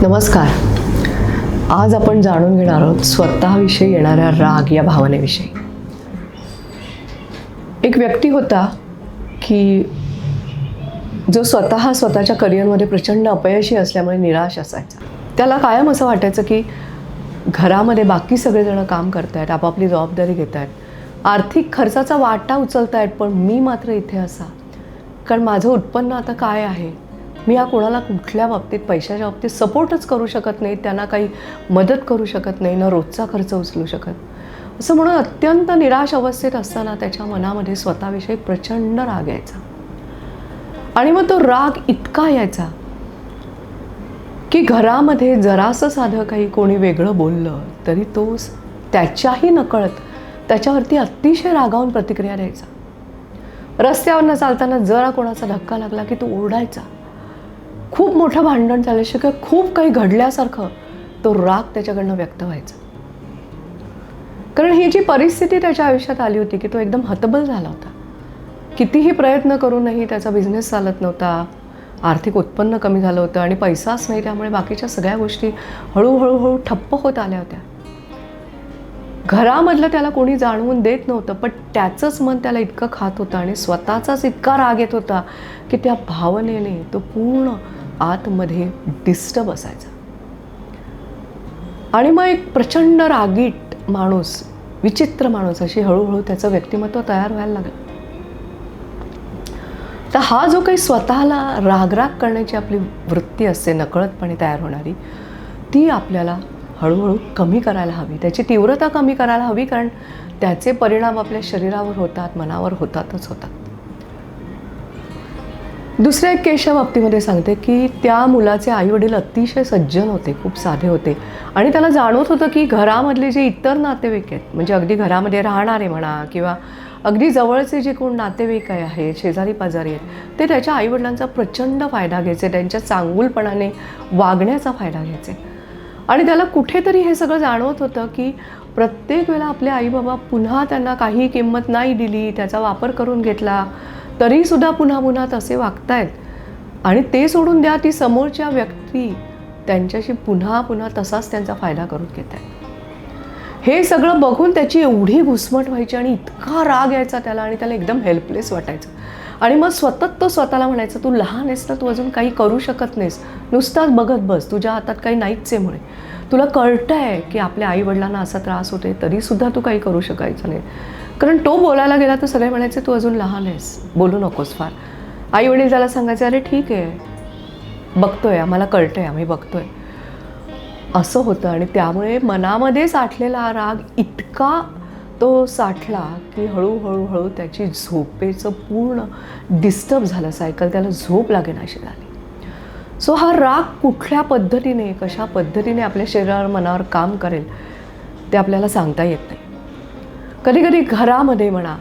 नमस्कार. आज आपण जाणून घेणार आहोत स्वतःविषयी येणाऱ्या राग या भावनेविषयी. एक व्यक्ती होता की जो स्वतःच्या करिअरमध्ये प्रचंड अपयशी असल्यामुळे निराश असायचा. त्याला कायम असं वाटायचं की घरामध्ये बाकी सगळेजण काम करत आहेत, आपापली जबाबदारी घेत आहेत, आर्थिक खर्चाचा वाटा उचलत आहेत, पण मी मात्र इथे असा. कारण माझं उत्पन्न आता काय आहे, मी या कोणाला कुठल्या बाबतीत पैशाच्या बाबतीत सपोर्टच करू शकत नाही, त्यांना काही मदत करू शकत नाही, न रोजचा खर्च उचलू शकत. असं म्हणून अत्यंत निराश अवस्थेत असताना त्याच्या मनामध्ये स्वतःविषयी प्रचंड राग यायचा. आणि मग तो राग इतका यायचा की घरामध्ये जरासं साधं काही कोणी वेगळं बोललं तरी तो त्याच्याही नकळत त्याच्यावरती अतिशय रागावून प्रतिक्रिया द्यायचा. रस्त्यावरनं चालताना जरा कोणाचा धक्का लागला की तो ओरडायचा. खूप मोठं भांडण झाल्याशिवाय खूप काही घडल्यासारखं तो राग त्याच्याकडनं व्यक्त व्हायचा. कारण ही जी परिस्थिती त्याच्या आयुष्यात आली होती की तो एकदम हतबल झाला होता. कितीही प्रयत्न करूनही त्याचा बिझनेस चालत नव्हता, आर्थिक उत्पन्न कमी झालं होतं आणि पैसाच नाही, त्यामुळे बाकीच्या सगळ्या गोष्टी हळूहळू ठप्प होत आल्या होत्या. घरामधलं त्याला कोणी जाणवून देत नव्हतं, पण त्याचंच मन त्याला इतकं खात होतं आणि स्वतःचाच इतका राग येत होता की त्या भावनेने तो पूर्ण आतमध्ये डिस्टर्ब असायचा. आणि मग एक प्रचंड रागीट माणूस, विचित्र माणूस अशी हळूहळू त्याचं व्यक्तिमत्व तयार व्हायला लागलं. तर हा जो काही स्वतःला रागराग करण्याची आपली वृत्ती असते नकळतपणे तयार होणारी, ती आपल्याला हळूहळू कमी करायला हवी, त्याची तीव्रता कमी करायला हवी. कारण त्याचे परिणाम आपल्या शरीरावर होतात, मनावर होतातच होतात. दुसऱ्या एक केसच्या बाबतीमध्ये सांगते की त्या मुलाचे आईवडील अतिशय सज्जन होते, खूप साधे होते आणि त्याला जाणवत होतं की घरामधले जे इतर नातेवाईक आहेत, म्हणजे अगदी घरामध्ये राहणारे म्हणा किंवा अगदी जवळचे जे कोण नातेवाईक आहेत, शेजारी पाजारी आहेत, ते त्याच्या आईवडिलांचा प्रचंड फायदा घ्यायचे, त्यांच्या चांगुलपणाने वागण्याचा फायदा घ्यायचे. आणि त्याला कुठेतरी हे सगळं जाणवत होतं की प्रत्येक वेळेला आपले आईबाबा पुन्हा त्यांना काही किंमत नाही दिली, त्याचा वापर करून घेतला, तरीसुद्धा पुन्हा पुन्हा तसे वागतायत. आणि ते सोडून द्या, ती समोरच्या व्यक्ती त्यांच्याशी पुन्हा पुन्हा तसाच त्यांचा फायदा करून घेत आहेत. हे सगळं बघून त्याची एवढी घुसमट व्हायची आणि इतका राग यायचा त्याला आणि त्याला एकदम हेल्पलेस वाटायचं. आणि मग सतत तो स्वतःला म्हणायचा, तू लहान आहेस ना, तू अजून काही करू शकत नाहीस, नुसताच बघत बस, तुझ्या हातात काही नाहीच आहे, मुळे तुला कळतं आहे की आपल्या आईवडिलांना असा त्रास होते, तरीसुद्धा तू काही करू शकायचं नाही. कारण तो बोलायला गेला तर सगळे म्हणायचे, तू अजून लहान आहेस, बोलू नकोस फार. आईवडील त्याला सांगायचे, अरे ठीक आहे, बघतोय, आम्हाला कळतं आहे, आम्ही बघतोय. असं होतं. आणि त्यामुळे मनामध्ये साठलेला राग इतका तो साठला की हळूहळू त्याची झोपेचं पूर्ण डिस्टर्ब झालं सायकल, त्याला झोप लागेनाशी झाली. सो हा राग कुठल्या पद्धतीने, कशा पद्धतीने आपल्या शरीरावर मनावर काम करेल ते आपल्याला सांगता येत नाही. कधीकधी घरामध्ये म्हणा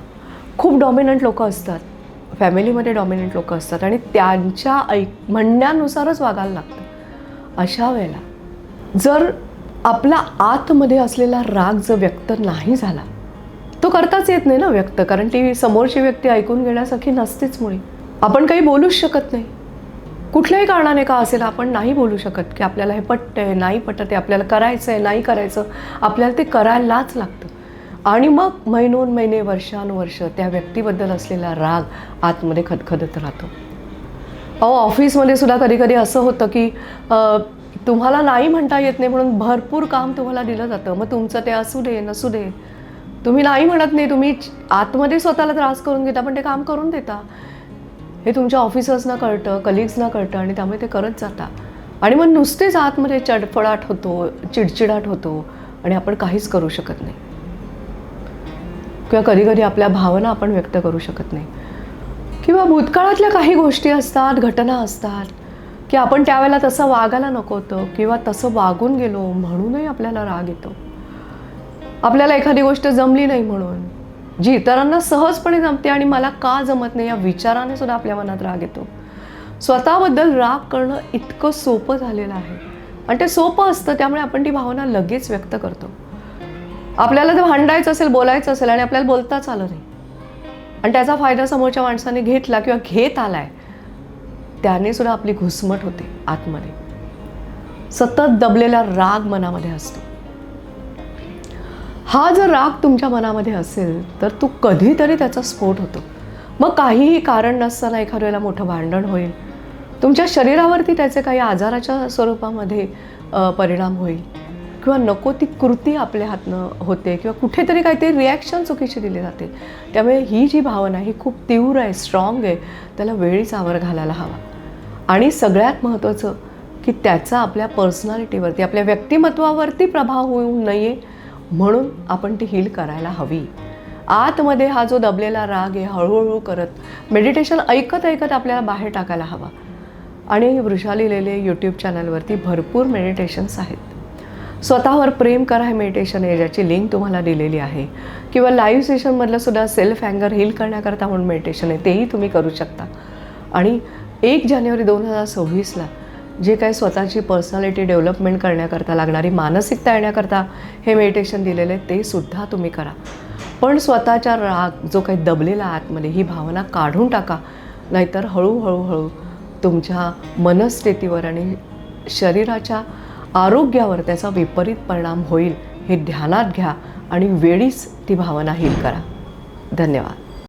खूप डॉमिनंट लोकं असतात, फॅमिलीमध्ये डॉमिनंट लोकं असतात आणि त्यांच्या म्हणण्यानुसारच वागायला लागतं. अशा वेळेला जर आपला आतमध्ये असलेला राग जर व्यक्त नाही झाला, तो करताच येत नाही ना व्यक्त, कारण ती समोरची व्यक्ती ऐकून घेण्यासारखी नसतेच. मुळे आपण काही बोलूच शकत नाही, कुठल्याही कारणाने का असेल आपण नाही बोलू शकत की आपल्याला हे पटतंय, नाही पटत आहे, आपल्याला करायचं आहे, नाही करायचं, आपल्याला ते करायलाच लागतं. आणि मग महिनोन्महिने, वर्षानुवर्ष त्या व्यक्तीबद्दल असलेला राग आतमध्ये खदखदत राहतो. ऑफिसमध्ये सुद्धा कधीकधी असं होतं की तुम्हाला नाही म्हणता येत नाही म्हणून भरपूर काम तुम्हाला दिलं जातं. मग तुमचं ते असू दे नसू दे, तुम्ही नाही म्हणत नाही, तुम्ही आतमध्ये स्वतःला त्रास करून घेता, पण ते काम करून देता. हे तुमच्या ऑफिसर्सना कळतं, कलिग्सना कळतं आणि त्यामुळे ते करत जाता. आणि मग नुसतेच आतमध्ये चडफडाट होतो, चिडचिडाट होतो आणि आपण काहीच करू शकत नाही. किंवा कधीकधी आपल्या भावना आपण व्यक्त करू शकत नाही. किंवा भूतकाळातल्या काही गोष्टी असतात, घटना असतात की आपण त्यावेळेला तसं वागायला नको होतं किंवा तसं वागून गेलो म्हणूनही आपल्याला राग येतो. आपल्याला एखादी गोष्ट जमली नाही म्हणून, जी इतरांना सहजपणे जमते आणि मला का जमत नाही या विचाराने सुद्धा आपल्या मनात राग येतो. स्वतःबद्दल राग करणं इतकं सोपं झालेलं आहे आणि ते सोपं असतं, त्यामुळे आपण ती भावना लगेच व्यक्त करतो. आपल्याला ते भांडायचं असेल, बोलायचं असेल आणि आपल्याला बोलताच आलं नाही आणि त्याचा फायदा समोरच्या माणसाने घेतला किंवा घेत आलाय, त्याने सुद्धा आपली घुसमट होते आतमध्ये. सतत दबलेला राग मनामध्ये असतो. हा जर राग तुमच्या मनामध्ये असेल तर तू कधीतरी त्याचा स्फोट होतो. मग काहीही कारण नसताना एखाद्या वेळेला मोठं भांडण होईल, तुमच्या शरीरावरती त्याचे काही आजाराच्या स्वरूपामध्ये परिणाम होईल, किंवा नको ती कृती आपल्या हातनं होते, किंवा कुठेतरी काहीतरी रिॲक्शन चुकीची दिली जाते. त्यामुळे ही जी भावना ही खूप तीव्र आहे, स्ट्रॉंग आहे, त्याला वेळीच आवर घालायला हवा. आणि सगळ्यात महत्त्वाचं की त्याचा आपल्या पर्सनॅलिटीवरती, आपल्या व्यक्तिमत्वावरती प्रभाव होऊ नये म्हणून आपण ती हील करायला हवी. आतमध्ये हा जो दबलेला राग आहे हळूहळू करत मेडिटेशन ऐकत ऐकत आपल्याला बाहेर टाकायला हवा. आणि वृषाली लेले यूट्यूब चॅनलवरती भरपूर मेडिटेशन्स आहेत. स्वतःवर प्रेम करा हे मेडिटेशन आहे, ज्याची लिंक तुम्हाला दिलेली आहे. किंवा लाईव्ह सेशनमधलं सुद्धा सेल्फ अँगर हील करण्याकरता म्हणून मेडिटेशन आहे, तेही तुम्ही करू शकता. आणि 1 जानेवारी 2026ला जे काही स्वतःची पर्सनॅलिटी डेव्हलपमेंट करण्याकरता लागणारी मानसिकता येण्याकरता हे मेडिटेशन दिलेलं आहे, ते सुद्धा तुम्ही करा. पण स्वतःचा राग जो काही दबलेला आतमध्ये, ही भावना काढून टाका, नाहीतर हळूहळू तुमच्या मनस्थितीवर आणि शरीराच्या आरोग्यावर त्याचा विपरीत परिणाम होईल. हे ध्यानात घ्या आणि वेळीच ती भावना हील करा. धन्यवाद.